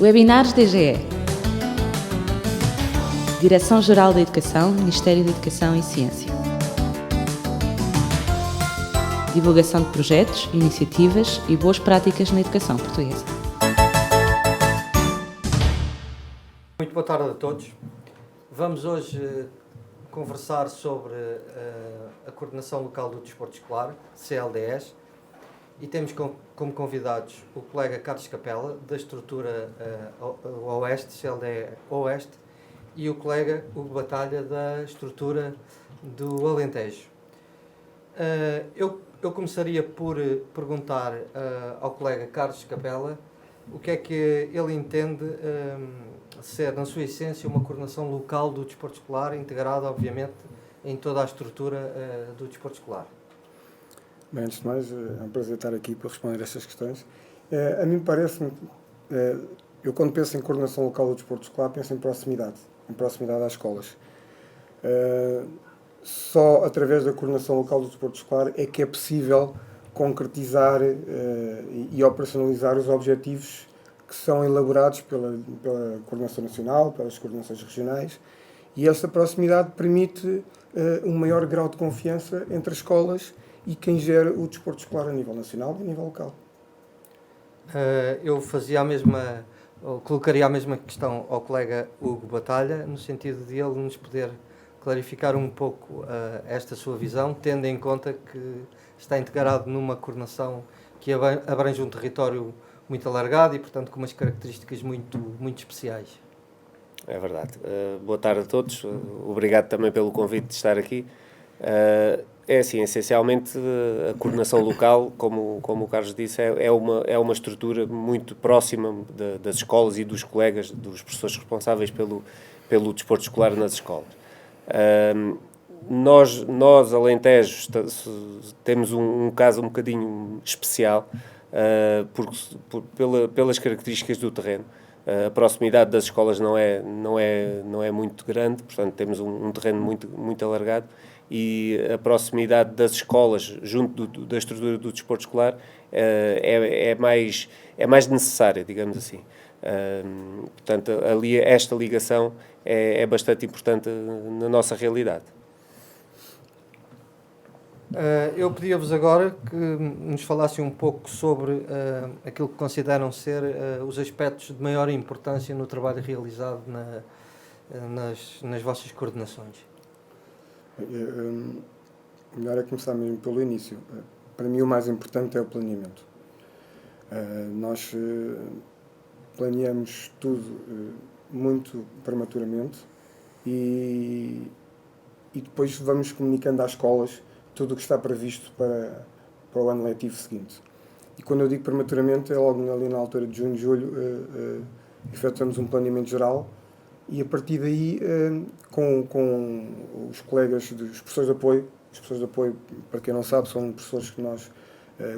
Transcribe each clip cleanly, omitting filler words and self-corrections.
Webinars DGE. Direção-Geral da Educação, Ministério da Educação e Ciência. Divulgação de projetos, iniciativas e boas práticas na educação portuguesa. Muito boa tarde a todos. Vamos hoje conversar sobre a Coordenação Local do Desporto Escolar, CLDS, e temos como convidados o colega Carlos Capela, da estrutura Oeste, CLDE Oeste, e o colega Hugo Batalha, da estrutura do Alentejo. Eu começaria por perguntar ao colega Carlos Capela o que é que ele entende ser, na sua essência, uma coordenação local do desporto escolar, integrada, obviamente, em toda a estrutura do desporto escolar. Bem, antes de mais, é um prazer estar aqui para responder a estas questões. A mim parece-me, eu quando penso em coordenação local do desporto escolar, penso em proximidade às escolas. Só através da coordenação local do desporto escolar é que é possível concretizar e operacionalizar os objetivos que são elaborados pela Coordenação Nacional, pelas coordenações regionais, e esta proximidade permite um maior grau de confiança entre as escolas e quem gera o desporto escolar a nível nacional e a nível local. Eu colocaria a mesma questão ao colega Hugo Batalha, no sentido de ele nos poder clarificar um pouco esta sua visão, tendo em conta que está integrado numa coordenação que abrange um território muito alargado e, portanto, com umas características muito especiais. É verdade. Boa tarde a todos. Obrigado também pelo convite de estar aqui. É assim, essencialmente, a coordenação local, como o Carlos disse, é uma estrutura muito próxima das escolas e dos colegas, dos professores responsáveis pelo desporto escolar nas escolas. Nós Alentejos, temos um caso um bocadinho especial, pelas características do terreno. A proximidade das escolas não é muito grande, portanto temos um terreno muito alargado, e a proximidade das escolas junto da estrutura do desporto escolar é mais necessária, digamos assim. Portanto, esta ligação é bastante importante na nossa realidade. Eu pedia-vos agora que nos falassem um pouco sobre aquilo que consideram ser os aspectos de maior importância no trabalho realizado nas vossas coordenações. Melhor é começar mesmo pelo início. Para mim, o mais importante é o planeamento. Nós planeamos tudo muito prematuramente e depois vamos comunicando às escolas tudo o que está previsto para o ano letivo seguinte. E quando eu digo prematuramente, é logo ali na altura de junho, julho, efetuamos um planeamento geral e a partir daí, com os colegas dos professores de apoio, para quem não sabe, são professores que nós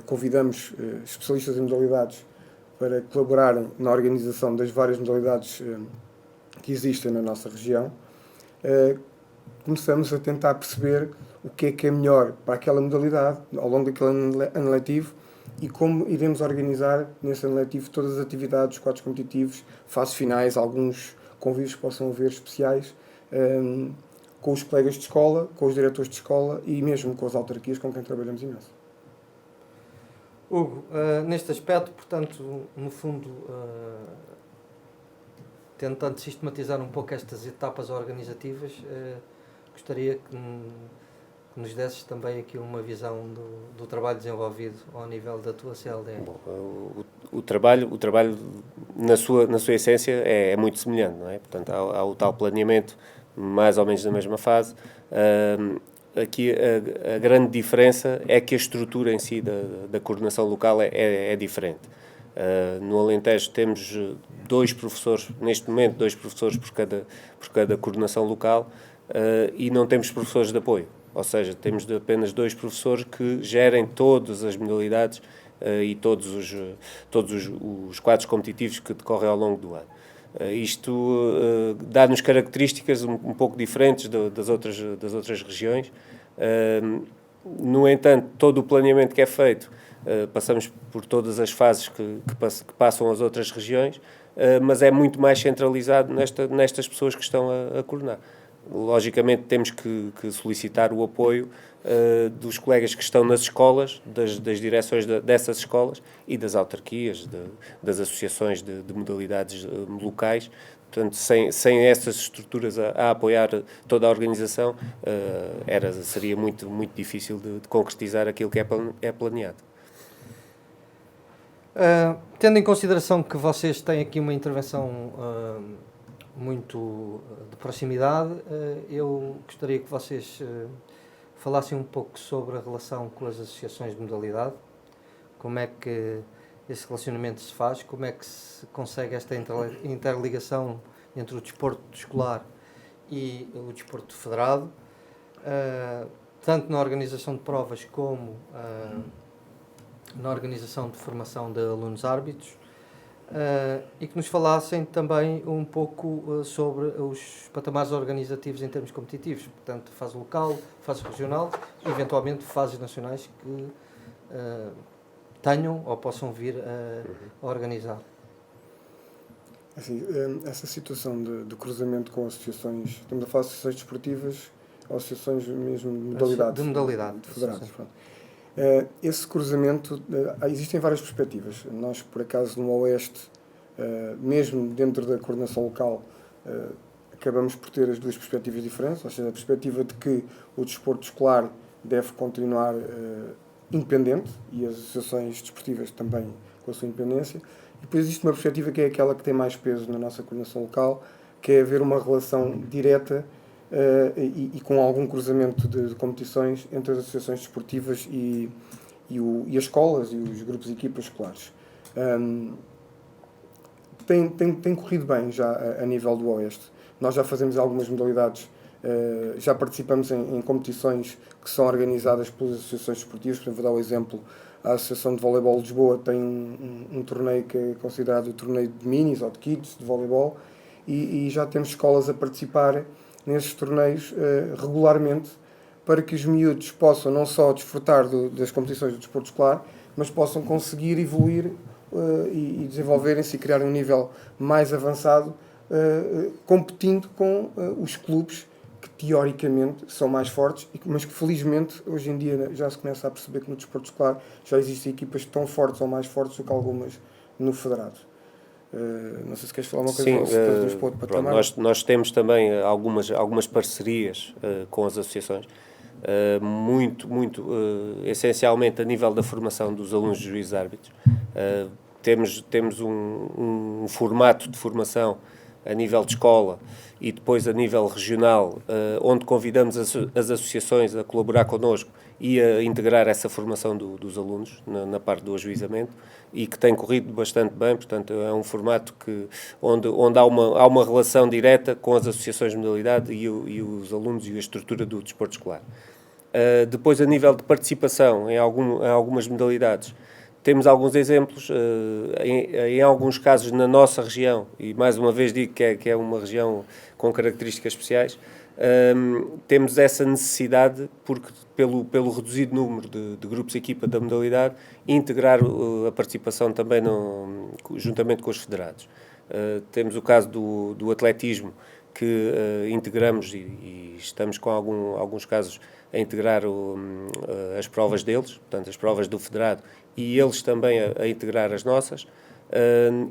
convidamos, especialistas em modalidades, para colaborarem na organização das várias modalidades que existem na nossa região. Começamos a tentar perceber o que é melhor para aquela modalidade ao longo daquele ano letivo e como iremos organizar nesse ano letivo todas as atividades, os quadros competitivos, fases finais, alguns convívios que possam haver especiais, com os colegas de escola, com os diretores de escola e mesmo com as autarquias com quem trabalhamos imenso. Hugo, neste aspecto, portanto, no fundo, tentando sistematizar um pouco estas etapas organizativas, gostaria que nos desses também aqui uma visão do trabalho desenvolvido ao nível da tua CLDE. Bom, o trabalho na sua essência é muito semelhante, não é? Portanto, há o tal planeamento mais ou menos na mesma fase. Aqui a grande diferença é que a estrutura em si da coordenação local é diferente. No Alentejo temos neste momento dois professores por cada coordenação local, e não temos professores de apoio. Ou seja, temos apenas 2 professores que gerem todas as modalidades e todos os quadros competitivos que decorrem ao longo do ano. Isto dá-nos características um pouco diferentes das outras regiões. No entanto, todo o planeamento que é feito, passamos por todas as fases que passam as outras regiões, mas é muito mais centralizado nestas pessoas que estão a coordenar. Logicamente temos que solicitar o apoio dos colegas que estão nas escolas, das direções dessas escolas e das autarquias, das associações de modalidades locais. Portanto, sem essas estruturas a apoiar toda a organização, seria muito, muito difícil de concretizar aquilo que é planeado. Tendo em consideração que vocês têm aqui uma intervenção muito de proximidade, eu gostaria que vocês falassem um pouco sobre a relação com as associações de modalidade, como é que esse relacionamento se faz, como é que se consegue esta interligação entre o desporto escolar e o desporto federado, tanto na organização de provas como na organização de formação de alunos árbitros, e que nos falassem também um pouco sobre os patamares organizativos em termos competitivos, portanto, fase local, fase regional e, eventualmente, fases nacionais que tenham ou possam vir a organizar. Assim, essa situação de cruzamento com associações, estamos a falar de associações desportivas ou associações mesmo de modalidade. De modalidade. De federados, esse cruzamento, existem várias perspectivas. Nós, por acaso, no Oeste, mesmo dentro da coordenação local, acabamos por ter as duas perspectivas diferentes, ou seja, a perspectiva de que o desporto escolar deve continuar independente e as associações desportivas também com a sua independência. E depois existe uma perspectiva que é aquela que tem mais peso na nossa coordenação local, que é haver uma relação direta e com algum cruzamento de competições entre as associações desportivas e as escolas e os grupos e equipas escolares. Tem corrido bem já a nível do Oeste. Nós já fazemos algumas modalidades, já participamos em competições que são organizadas pelas associações desportivas. Por exemplo, vou dar o exemplo, a Associação de Voleibol de Lisboa tem um torneio que é considerado o torneio de minis ou de kids de voleibol, e já temos escolas a participar nesses torneios regularmente, para que os miúdos possam não só desfrutar das competições do desporto escolar, mas possam conseguir evoluir e desenvolverem-se e criar um nível mais avançado, competindo com os clubes que teoricamente são mais fortes, mas que felizmente hoje em dia já se começa a perceber que no desporto escolar já existem equipas tão fortes ou mais fortes do que algumas no federado. Não sei se queres falar uma coisa. Sim, nós temos também algumas parcerias com as associações, essencialmente a nível da formação dos alunos de juízes árbitros. Temos um formato de formação a nível de escola e depois a nível regional, onde convidamos as associações a colaborar connosco e a integrar essa formação dos alunos na parte do ajuizamento, e que tem corrido bastante bem. Portanto, é um formato onde há uma relação direta com as associações de modalidade e os alunos e a estrutura do desporto escolar. Depois, a nível de participação em algumas modalidades, temos alguns exemplos, em alguns casos na nossa região, e mais uma vez digo que é uma região com características especiais. Temos essa necessidade, porque pelo reduzido número de grupos de equipa da modalidade, integrar a participação também juntamente com os federados. Temos o caso do atletismo, que integramos e estamos com alguns casos a integrar as provas deles, portanto as provas do federado, e eles também a integrar as nossas.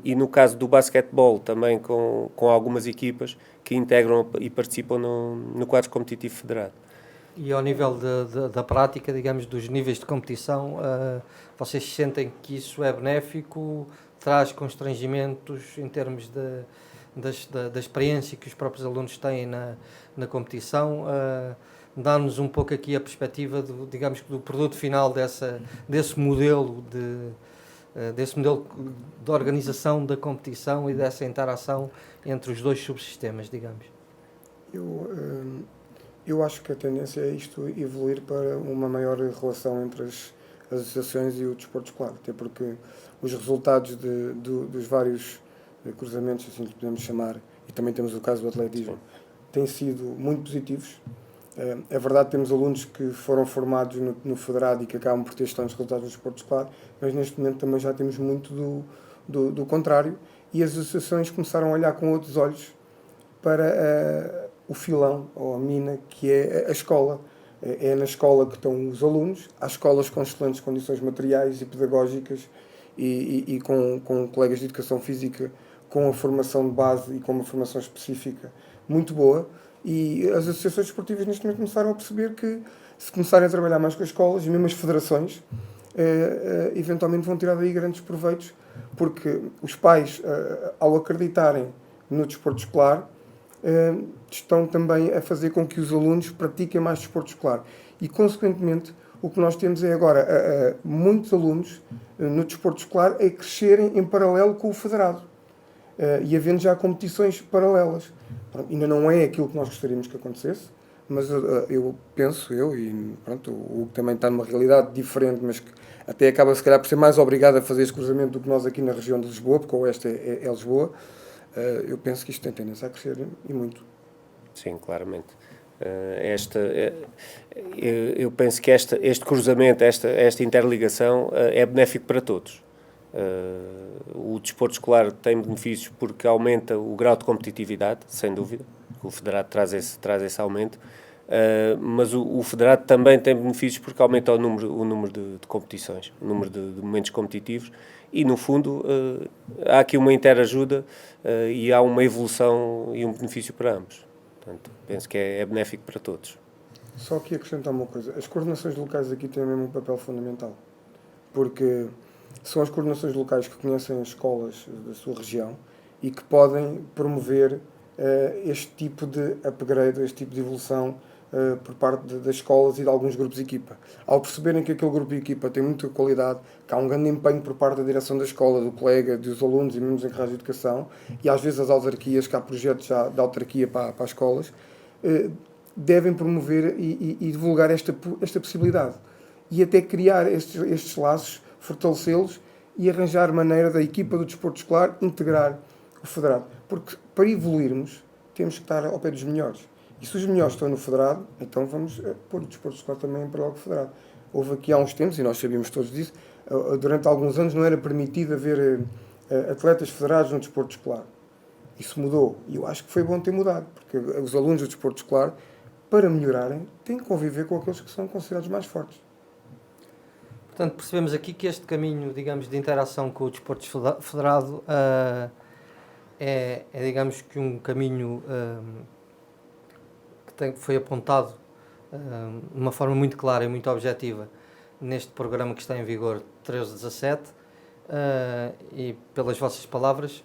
E no caso do basquetebol, também com algumas equipas que integram e participam no quadro competitivo federado. E ao nível da prática, digamos, dos níveis de competição, vocês sentem que isso é benéfico, traz constrangimentos em termos da experiência que os próprios alunos têm na competição? Dá-nos um pouco aqui a perspectiva, digamos, do produto final desse modelo de organização da competição e dessa interação entre os dois subsistemas, digamos. Eu acho que a tendência é isto evoluir para uma maior relação entre as associações e o desporto escolar, até porque os resultados dos vários cruzamentos, assim que podemos chamar, e também temos o caso do atletismo, têm sido muito positivos. É verdade que temos alunos que foram formados no federado e que acabam por ter excelentes resultados no desporto escolar, mas neste momento também já temos muito do contrário, e as associações começaram a olhar com outros olhos para o filão, ou a mina, que é a escola. É na escola que estão os alunos, há escolas com excelentes condições materiais e pedagógicas e com colegas de educação física com a formação de base e com uma formação específica muito boa, e as associações esportivas neste momento começaram a perceber que, se começarem a trabalhar mais com as escolas, e mesmo as federações, eventualmente vão tirar daí grandes proveitos, porque os pais, ao acreditarem no desporto escolar, estão também a fazer com que os alunos pratiquem mais desporto escolar. E, consequentemente, o que nós temos é agora muitos alunos no desporto escolar a crescerem em paralelo com o federado. E havendo já competições paralelas. Pronto, ainda não é aquilo que nós gostaríamos que acontecesse, mas eu penso, e pronto, o que também está numa realidade diferente, mas que até acaba se calhar por ser mais obrigado a fazer esse cruzamento do que nós aqui na região de Lisboa, porque o oeste é Lisboa. Eu penso que isto tem tendência a crescer e muito. Sim, claramente. Eu penso que este cruzamento, esta interligação é benéfico para todos. O desporto escolar tem benefícios porque aumenta o grau de competitividade, sem dúvida. O federado traz esse aumento. Mas o federado também tem benefícios porque aumenta o número de competições, o número de momentos competitivos, e no fundo há aqui uma interajuda e há uma evolução e um benefício para ambos. Portanto, penso que é benéfico para todos. Só aqui acrescentar uma coisa, as coordenações locais aqui têm mesmo um papel fundamental, porque são as coordenações locais que conhecem as escolas da sua região e que podem promover este tipo de upgrade, este tipo de evolução por parte das escolas e de alguns grupos de equipa. Ao perceberem que aquele grupo de equipa tem muita qualidade, que há um grande empenho por parte da direção da escola, do colega, dos alunos e mesmo dos encarregados de educação, e às vezes as autarquias, que há projetos já de autarquia para as escolas, devem promover e divulgar esta possibilidade. E até criar estes laços, fortalecê-los e arranjar maneira da equipa do desporto escolar integrar o federado. Porque para evoluirmos, temos que estar ao pé dos melhores. E se os melhores estão no federado, então vamos pôr o desporto escolar também em paralelo com o federado. Houve aqui há uns tempos, e nós sabíamos todos disso, durante alguns anos não era permitido haver atletas federados no desporto escolar. Isso mudou. E eu acho que foi bom ter mudado, porque os alunos do desporto escolar, para melhorarem, têm que conviver com aqueles que são considerados mais fortes. Portanto, percebemos aqui que este caminho, digamos, de interação com o desporto federado é digamos que um caminho que foi apontado de uma forma muito clara e muito objetiva neste programa que está em vigor 13-17, e pelas vossas palavras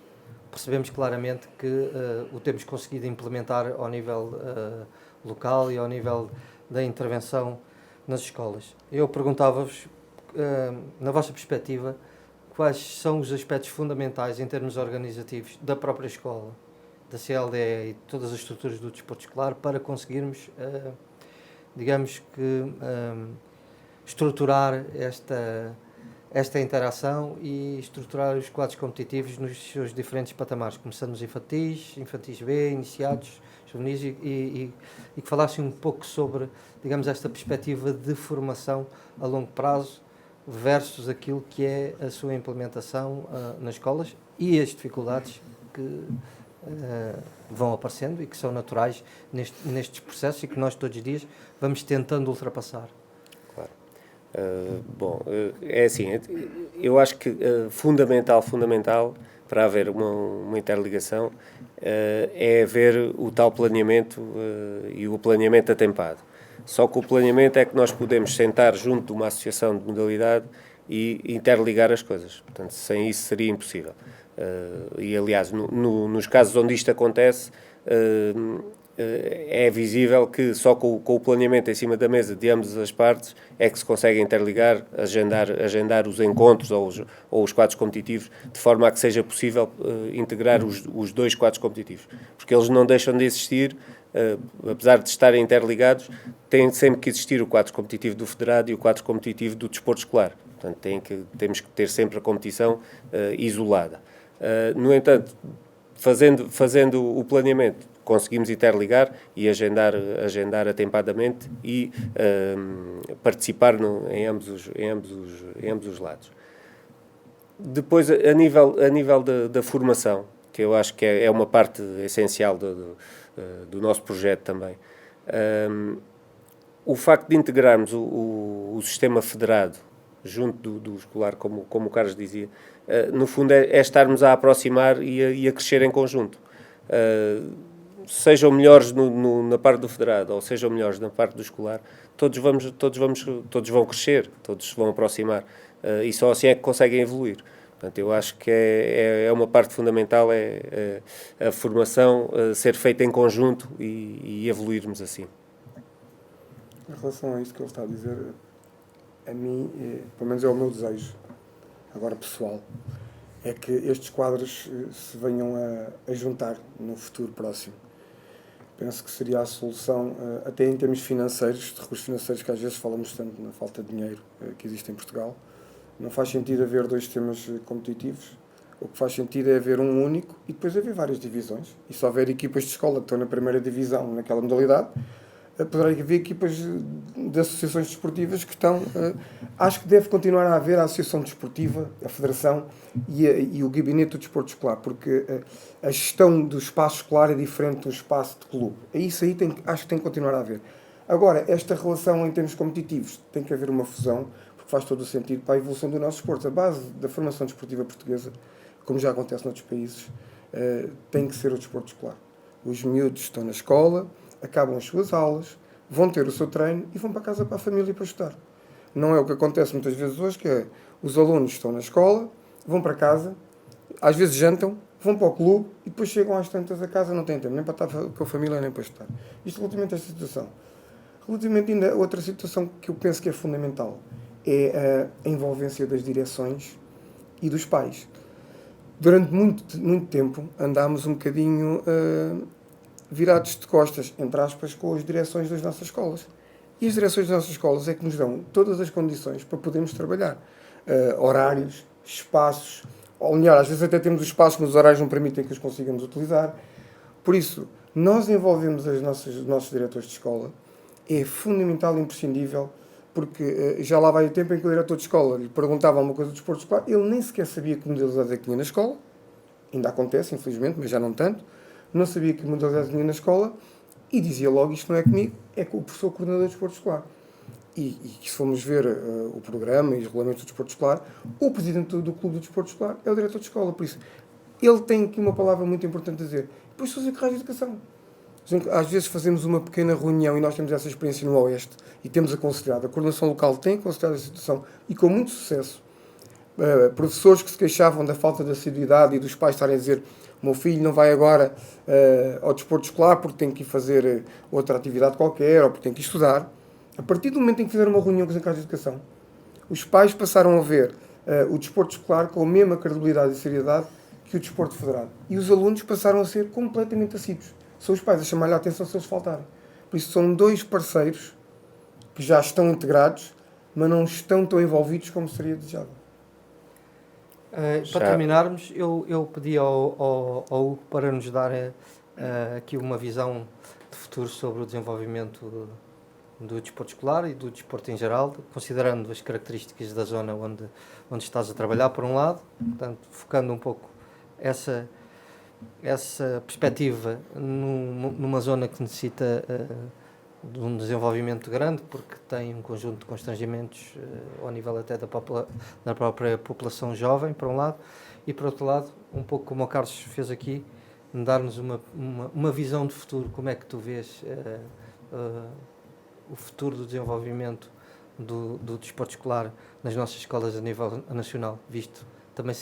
percebemos claramente que o temos conseguido implementar ao nível local e ao nível da intervenção nas escolas. Eu perguntava-vos, na vossa perspectiva, quais são os aspectos fundamentais em termos organizativos da própria escola, da CLDE e de todas as estruturas do desporto escolar para conseguirmos, digamos que, estruturar esta interação e estruturar os quadros competitivos nos seus diferentes patamares, começando nos infantis B, iniciados, juvenis, e que falassem um pouco sobre, digamos, esta perspectiva de formação a longo prazo versus aquilo que é a sua implementação nas escolas e as dificuldades que vão aparecendo e que são naturais nestes processos e que nós todos os dias vamos tentando ultrapassar. Claro. É assim, eu acho que fundamental para haver uma interligação é haver o tal planeamento e o planeamento atempado. Só que o planeamento é que nós podemos sentar junto de uma associação de modalidade e interligar as coisas. Portanto, sem isso seria impossível. E, aliás, nos casos onde isto acontece, é visível que só com o planeamento em cima da mesa de ambas as partes é que se consegue interligar, agendar os encontros ou os quadros competitivos, de forma a que seja possível integrar os dois quadros competitivos. Porque eles não deixam de existir, apesar de estarem interligados, tem sempre que existir o quadro competitivo do federado e o quadro competitivo do desporto escolar. Portanto, temos que ter sempre a competição isolada. No entanto, fazendo o planeamento, conseguimos interligar e agendar atempadamente e participar em ambos os lados. Depois, a nível da formação, que eu acho que é uma parte essencial do nosso projeto também, o facto de integrarmos o sistema federado junto do escolar, como o Carlos dizia, no fundo é estarmos a aproximar e a crescer em conjunto. Sejam melhores na parte do federado ou sejam melhores na parte do escolar, todos vão crescer, todos se vão aproximar, e só assim é que conseguem evoluir. Portanto, eu acho que é uma parte fundamental, a formação ser feita em conjunto e evoluirmos assim. Em relação a isso que ele está a dizer, a mim, pelo menos é o meu desejo, agora pessoal, é que estes quadros se venham a juntar no futuro próximo. Penso que seria a solução, até em termos financeiros, de recursos financeiros, que às vezes falamos tanto na falta de dinheiro que existe em Portugal. Não faz sentido haver dois sistemas competitivos. O que faz sentido é haver um único e depois haver várias divisões. E se houver equipas de escola que estão na primeira divisão, naquela modalidade, poderá haver equipas de associações desportivas que estão... acho que deve continuar a haver a associação desportiva, a federação e o gabinete do desporto escolar, porque a gestão do espaço escolar é diferente do espaço de clube. É isso aí, acho que tem que continuar a haver. Agora, esta relação em termos competitivos, tem que haver uma fusão, porque faz todo o sentido para a evolução do nosso desporto. A base da formação desportiva portuguesa, como já acontece noutros países, tem que ser o desporto escolar. Os miúdos estão na escola, acabam as suas aulas, vão ter o seu treino e vão para casa, para a família, para estudar. Não é o que acontece muitas vezes hoje, que é os alunos estão na escola, vão para casa, às vezes jantam, vão para o clube e depois chegam às tantas a casa, não têm tempo nem para estar com a família nem para estudar. Isto relativamente a esta situação. Relativamente ainda a outra situação que eu penso que é fundamental é a envolvência das direções e dos pais. Durante muito tempo andámos um bocadinho virados de costas, entre aspas, com as direções das nossas escolas. E as direções das nossas escolas é que nos dão todas as condições para podermos trabalhar. Horários, espaços, ou melhor, às vezes até temos os espaços, mas os horários não permitem que os consigamos utilizar. Por isso, nós envolvemos os nossos diretores de escola, é fundamental e imprescindível, porque já lá vai o tempo em que o diretor de escola lhe perguntava alguma coisa do desporto escolar, ele nem sequer sabia que modalidade é que tinha na escola, ainda acontece, infelizmente, mas já não tanto, não sabia que modalidade tinha na escola e dizia logo, isto não é comigo, é com o professor coordenador de desporto escolar. E se formos ver o programa e os regulamentos do desporto escolar, o presidente do clube do desporto escolar é o diretor de escola, por isso ele tem aqui uma palavra muito importante a dizer. Depois fazer carreira de educação. Às vezes fazemos uma pequena reunião e nós temos essa experiência no Oeste e temos aconselhado, a coordenação local tem aconselhado a situação e com muito sucesso. Professores que se queixavam da falta de assiduidade e dos pais estarem a dizer o meu filho não vai agora ao desporto escolar porque tem que ir fazer outra atividade qualquer ou porque tem que estudar. A partir do momento em que fizeram uma reunião com os encarregados de educação, os pais passaram a ver o desporto escolar com a mesma credibilidade e seriedade que o desporto federado. E os alunos passaram a ser completamente assíduos. São os pais a chamar-lhe a atenção se eles faltarem. Por isso são dois parceiros que já estão integrados, mas não estão tão envolvidos como seria desejável. Para terminarmos, eu pedi ao Hugo para nos dar aqui uma visão de futuro sobre o desenvolvimento do desporto escolar e do desporto em geral, considerando as características da zona onde estás a trabalhar, por um lado, portanto, focando um pouco essa perspectiva numa zona que necessita de um desenvolvimento grande, porque tem um conjunto de constrangimentos ao nível até da própria população jovem, por um lado, e por outro lado, um pouco como o Carlos fez aqui, dar-nos uma visão de futuro. Como é que tu vês o futuro do desenvolvimento do desporto escolar nas nossas escolas a nível nacional, visto também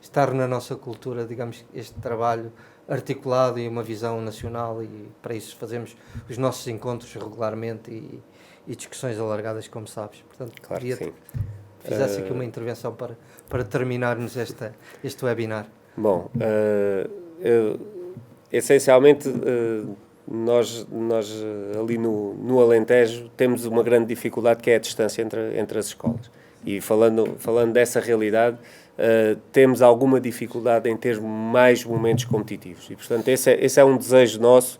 estar na nossa cultura, digamos, este trabalho articulado e uma visão nacional, e para isso fazemos os nossos encontros regularmente e discussões alargadas, como sabes. Portanto, claro queria que que fizesse aqui uma intervenção para terminarmos este webinar. Bom, essencialmente nós ali no Alentejo temos uma grande dificuldade, que é a distância entre as escolas. E falando dessa realidade, temos alguma dificuldade em ter mais momentos competitivos. E, portanto, esse é um desejo nosso,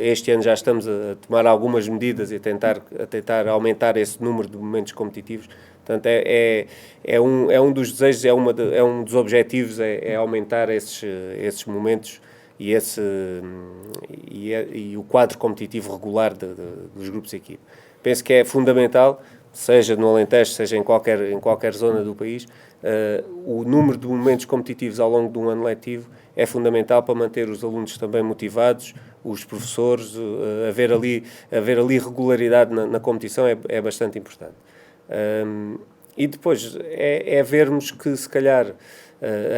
Este ano já estamos a tomar algumas medidas e a tentar aumentar esse número de momentos competitivos. Portanto, é um dos desejos, é um dos objetivos, é aumentar esses momentos e o quadro competitivo regular dos grupos de equipe. Penso que é fundamental, seja no Alentejo, seja em qualquer zona do país, o número de momentos competitivos ao longo de um ano letivo é fundamental para manter os alunos também motivados, os professores, haver ali regularidade na competição é bastante importante. E depois é vermos que, se calhar,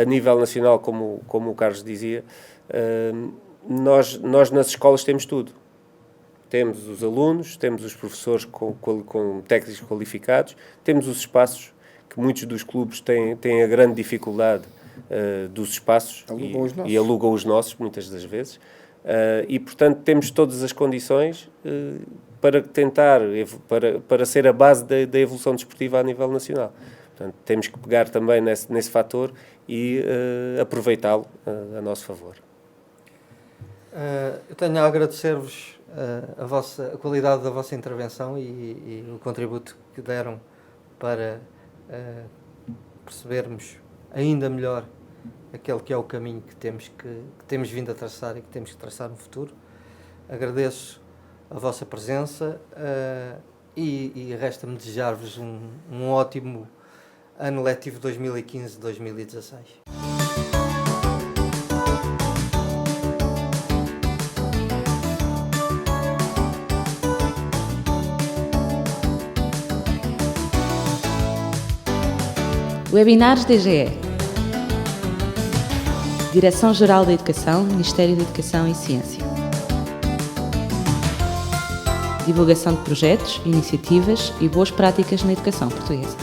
a nível nacional, como o Carlos dizia, nós nas escolas temos tudo. Temos os alunos, temos os professores com técnicos qualificados, temos os espaços, que muitos dos clubes têm a grande dificuldade dos espaços e alugam os nossos, muitas das vezes. E, portanto, temos todas as condições para tentar, para ser a base da evolução desportiva a nível nacional. Portanto, temos que pegar também nesse fator e aproveitá-lo a nosso favor. Eu tenho a agradecer-vos a qualidade da vossa intervenção e o contributo que deram para percebermos ainda melhor aquele que é o caminho que temos vindo a traçar e que temos que traçar no futuro. Agradeço a vossa presença e resta-me desejar-vos um ótimo ano letivo 2015-2016. Webinars DGE. Direção-Geral da Educação, Ministério da Educação e Ciência. Divulgação de projetos, iniciativas e boas práticas na educação portuguesa.